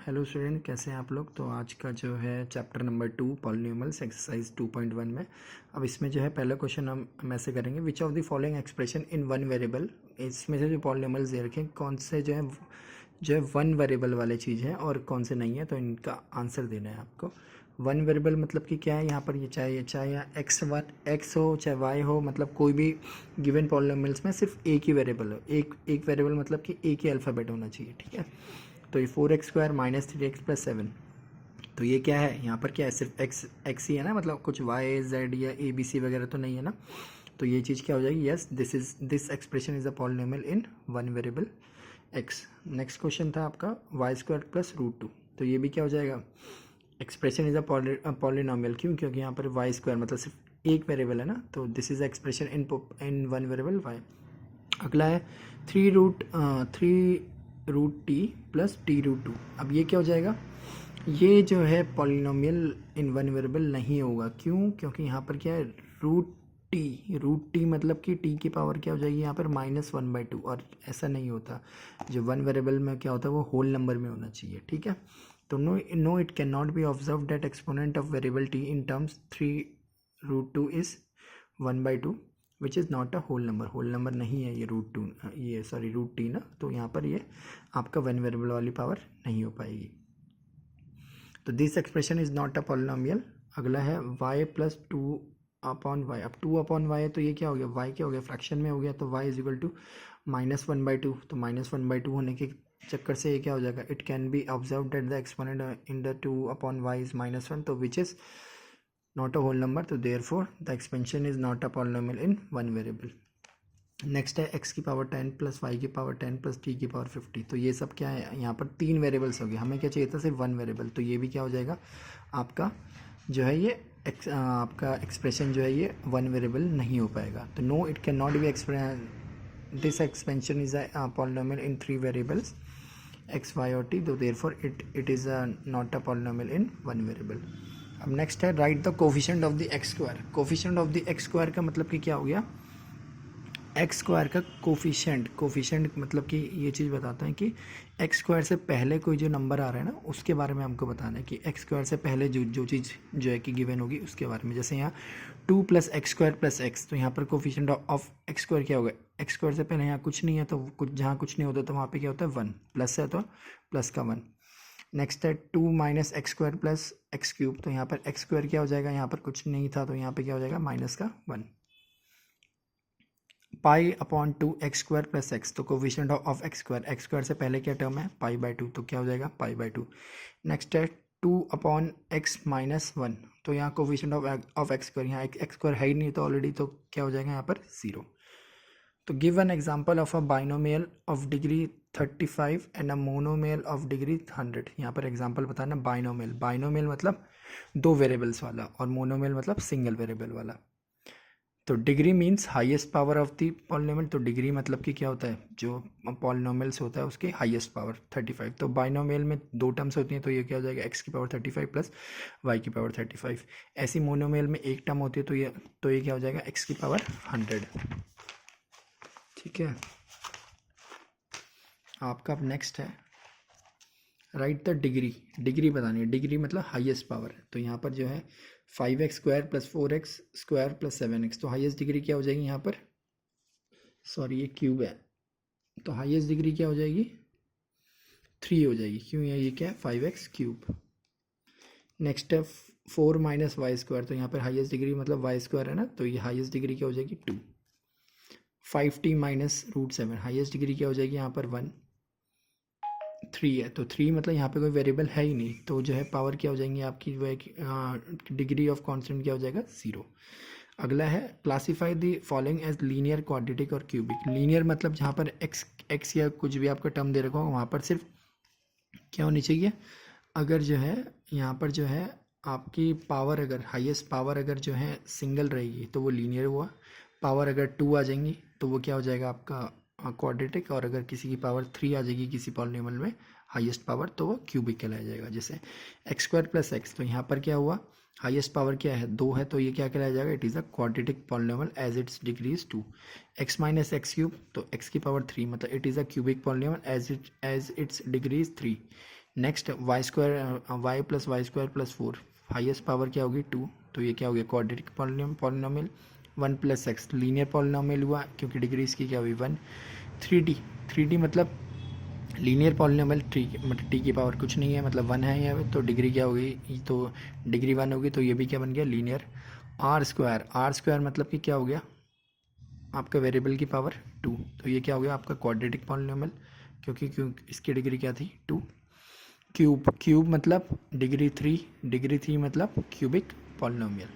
Hello student, कैसे हैं आप लोग। तो आज का जो है चैप्टर नंबर 2 पॉलिनोमियल्स एक्सरसाइज 2.1 में अब इसमें जो है पहला क्वेश्चन हम ऐसे करेंगे, which of the following expression in one variable. इसमें से जो पॉलिनोमियल्स दे रखे हैं कौन से जो है वन वेरिएबल वाले चीज़ हैं और कौन से नहीं है, तो इनका आंसर देना है आपको। वन वेरिएबल मतलब कि क्या है, यहाँ पर ये चाहे या एक्स हो चाहे वाई हो, मतलब कोई भी गिवन पॉलिनोमियल्स में सिर्फ एक ही वेरिएबल हो। एक वेरिएबल मतलब कि एक ही अल्फ़ाबेट होना चाहिए, ठीक है। तो ये 4x² माइनस 3x प्लस 7, तो ये क्या है, यहाँ पर क्या है, सिर्फ एक्स ही है ना, मतलब कुछ वाई जेड या ए बी सी वगैरह तो नहीं है ना। तो ये चीज़ क्या हो जाएगी, yes this expression is a polynomial in one variable x. Next question था आपका y² प्लस √2, तो ये भी क्या हो जाएगा, एक्सप्रेशन इज अ पॉलिनोमियल। क्यों, क्योंकि यहाँ पर y² मतलब सिर्फ एक वेरिएबल है ना, तो this is expression in one variable y। अगला है 3√t प्लस t√2। अब ये क्या हो जाएगा, ये जो है पॉलिनोमियल इन वन वेरिएबल नहीं होगा। क्यों, क्योंकि यहाँ पर क्या है, √t मतलब कि t की पावर क्या हो जाएगी यहाँ पर -1/2, और ऐसा नहीं होता। जो वन वेरिएबल में क्या होता है वो होल नंबर में होना चाहिए, ठीक है। तो no it can not be observe that exponent of variable t in terms 3√2 is 1/2 which is not a whole number नहीं है ये √t ना, तो यहाँ पर ये आपका वन वेरिएबल वाली पावर नहीं हो पाएगी। तो this expression is not a polynomial. अगला है y प्लस 2/y। अब 2/y है तो ये क्या हो गया, y क्या हो गया, फ्रैक्शन में हो गया, तो y इज इक्वल टू -1/2। तो -1/2 होने के चक्कर से ये क्या हो जाएगा, it can be observe that the exponent in the 2/y is -1, तो which is not a whole number, तो therefore the expansion is not a polynomial in one variable। Next है x की पावर 10 प्लस वाई की power 10 plus t की power 50। तो ये सब क्या है, यहाँ पर तीन वेरिएबल्स हो गए, हमें क्या चाहिए था, सिर्फ वन वेरिएबल। तो ये भी क्या हो जाएगा आपका जो है ये आपका एक्सप्रेशन जो है ये वन वेरिएबल नहीं हो पाएगा। तो no it can not be this expansion is a polynomial in three variables x y और t, तो therefore it is not a polynomial in one variable. अब नेक्स्ट है right the coefficient of the x²। Coefficient of the x² का मतलब कि क्या हो गया, x² का कोफिशिएंट मतलब कि ये चीज़ बताता है कि x² से पहले कोई जो नंबर आ रहा है ना उसके बारे में हमको बताना है कि x² से पहले जो चीज़ जो है कि गिवन होगी उसके बारे में। जैसे यहाँ 2 + x² + x, तो यहाँ पर कोफिशिएंट ऑफ x² क्या होगा, x² से पहले यहाँ कुछ नहीं है, तो कुछ जहाँ कुछ नहीं होता तो वहाँ पे क्या होता है 1, प्लस है तो प्लस का 1। नेक्स्ट है 2 - x² + x³, तो यहाँ पर x² क्या हो जाएगा, यहाँ पर कुछ नहीं था तो यहाँ पे क्या हो जाएगा माइनस का 1। π/2 x² + x, तो कोफिशिएंट ऑफ x² से पहले क्या टर्म है π/2, तो क्या हो जाएगा π/2। नेक्स्ट है 2/x - 1, तो यहाँ कोफिशिएंट ऑफ x², यहाँ x² है ही नहीं तो ऑलरेडी, तो क्या हो जाएगा यहाँ पर 0। तो give an example of a binomial of degree 35 and a monomial of degree 100। यहाँ पर एग्जाम्पल बताना, बाइनोमियल मतलब दो वेरिएबल्स वाला, और मोनोमियल मतलब सिंगल वेरिएबल वाला। तो degree means highest power of the polynomial, तो डिग्री मतलब कि क्या होता है, जो पॉलिनोमियल्स होता है उसकी हाईएस्ट पावर 35। तो बाइनोमियल में दो टर्म्स होती हैं, तो ये क्या हो जाएगा x की पावर 35 प्लस y की पावर 35। ऐसी मोनोमियल में एक टर्म होती है, तो ये क्या हो जाएगा x की पावर 100, ठीक है। आपका अब नेक्स्ट है राइट द डिग्री बतानी है, डिग्री मतलब हाईएस्ट पावर। तो यहाँ पर जो है 5x² + 4x² + 7x, तो हाईएस्ट डिग्री क्या हो जाएगी यहाँ पर, सॉरी ये क्यूब है, तो हाईएस्ट डिग्री क्या हो जाएगी 3 हो जाएगी। क्यों, ये क्या है 5x³। नेक्स्ट है 4 - y², तो यहाँ पर हाईएस्ट डिग्री मतलब y² है ना, तो ये हाईएस्ट डिग्री क्या हो जाएगी 2। 5t - √7, हाईएस्ट डिग्री क्या हो जाएगी यहाँ पर 1। 3 है, तो 3 मतलब यहाँ पे कोई वेरिएबल है ही नहीं, तो जो है पावर क्या हो जाएंगी आपकी, वो डिग्री ऑफ कांस्टेंट क्या हो जाएगा 0। अगला है classify the following as linear, quadratic और क्यूबिक। लीनियर मतलब जहाँ पर एक्स या कुछ भी आपका टर्म दे रखा हो वहाँ पर सिर्फ क्या होनी चाहिए, अगर जो है यहाँ पर जो है आपकी पावर, अगर हाईएस्ट पावर अगर जो है सिंगल रहेगी तो वो लीनियर हुआ, पावर अगर 2 आ जाएंगी तो वो क्या हो जाएगा आपका क्वाड्रेटिक, और अगर किसी की पावर 3 आ जाएगी किसी पॉलिनोमियल में हाईएस्ट पावर, तो वो क्यूबिक कहलाया जाएगा। जैसे x² + x, तो यहाँ पर क्या हुआ, हाईएस्ट पावर क्या है 2 है, तो ये क्या कहलाया जाएगा, it is a quadratic polynomial as its degree is 2। x - x³, तो x की पावर 3 मतलब it is a cubic polynomial as its degree is 3। Next Y square Y plus Y square plus 4, highest power क्या होगी 2, तो ये क्या हो गया quadratic polynomial. 1 plus X linear polynomial हुआ क्योंकि डिग्री इसकी क्या हुई 1। 3D मतलब लीनियर पॉलिनोमियल, मतलब टी की पावर कुछ नहीं है मतलब 1 है यहाँ पे, तो डिग्री क्या होगी, तो डिग्री 1 होगी, तो ये भी क्या बन गया लीनियर। आर स्क्वायर मतलब कि क्या हो गया आपका वेरिएबल की पावर 2, तो ये क्या हो गया आपका क्वाड्रेटिक पॉलिनोमियल, क्योंकि इसकी डिग्री क्या थी 2। क्यूब मतलब डिग्री 3 मतलब क्यूबिक पॉलिनोमियल।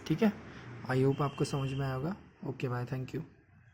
ठीक है, आई होप आपको समझ में आएगा। Okay bye, thank you.